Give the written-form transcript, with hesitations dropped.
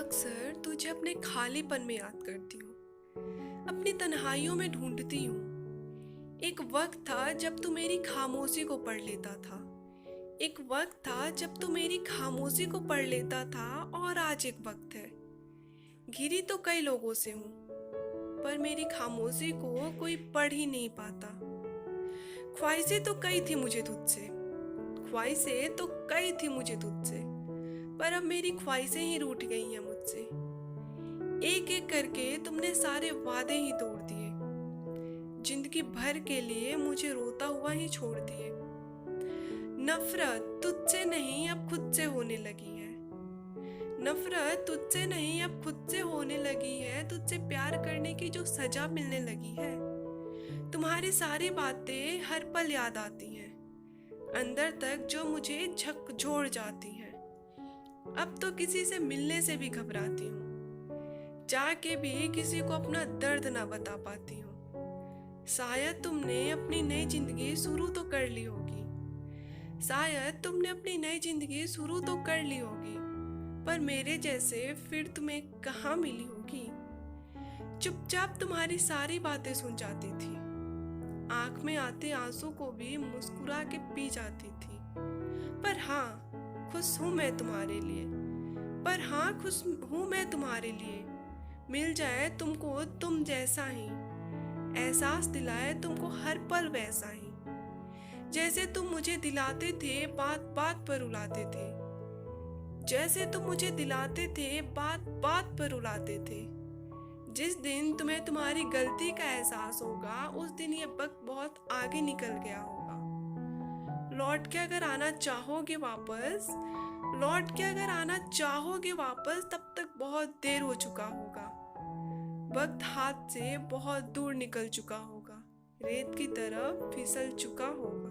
अक्सर तुझे अपने खालीपन में याद करती हूँ, अपनी तन्हाइयों में ढूंढती हूँ। एक वक्त था जब तू मेरी खामोशी को पढ़ लेता था। एक वक्त था जब तू मेरी खामोशी को पढ़ लेता था। और आज एक वक्त है, घिरी तो कई लोगों से हूँ, पर मेरी खामोशी को कोई पढ़ ही नहीं पाता। ख्वाहिशें तो कई थी मुझे तुझसे, ख्वाहिशें तो कई थी मुझे तुझसे, पर अब मेरी ख्वाहिशें ही रूठ गई हैं मुझसे। एक एक करके तुमने सारे वादे ही तोड़ दिए, जिंदगी भर के लिए मुझे रोता हुआ ही छोड़ दिए। नफरत तुझसे नहीं अब खुद से होने लगी है, नफरत तुझसे नहीं अब खुद से होने लगी है। तुझसे प्यार करने की जो सजा मिलने लगी है, तुम्हारी सारी बातें हर पल याद आती हैं, अंदर तक जो मुझे झकझोर जाती हैं। अब तो किसी से मिलने से भी घबराती हूँ, जाके भी किसी को अपना दर्द ना बता पाती हूँ। शायद तुमने अपनी नई जिंदगी शुरू तो कर ली होगी, शायद तुमने अपनी नई जिंदगी शुरू तो कर ली होगी, पर मेरे जैसे फिर तुम्हें कहाँ मिली होगी। चुपचाप तुम्हारी सारी बातें सुन जाती थी, आंख में आते आंसू को भी मुस्कुरा के पी जाती थी। पर हाँ, खुश हूँ मैं तुम्हारे लिए, पर हाँ खुश हूँ मैं तुम्हारे लिए। मिल जाए तुमको तुम जैसा ही, एहसास दिलाए तुमको हर पल वैसा ही, जैसे तुम मुझे दिलाते थे बात बात पर रुलाते थे, जैसे तुम मुझे दिलाते थे बात बात पर रुलाते थे। जिस दिन तुम्हें तुम्हारी गलती का एहसास होगा, उस दिन ये वक्त बहुत आगे निकल गया होगा। लौट के अगर आना चाहोगे वापस, लौट के अगर आना चाहोगे वापस, तब तक बहुत देर हो चुका होगा। वक्त हाथ से बहुत दूर निकल चुका होगा, रेत की तरफ फिसल चुका होगा।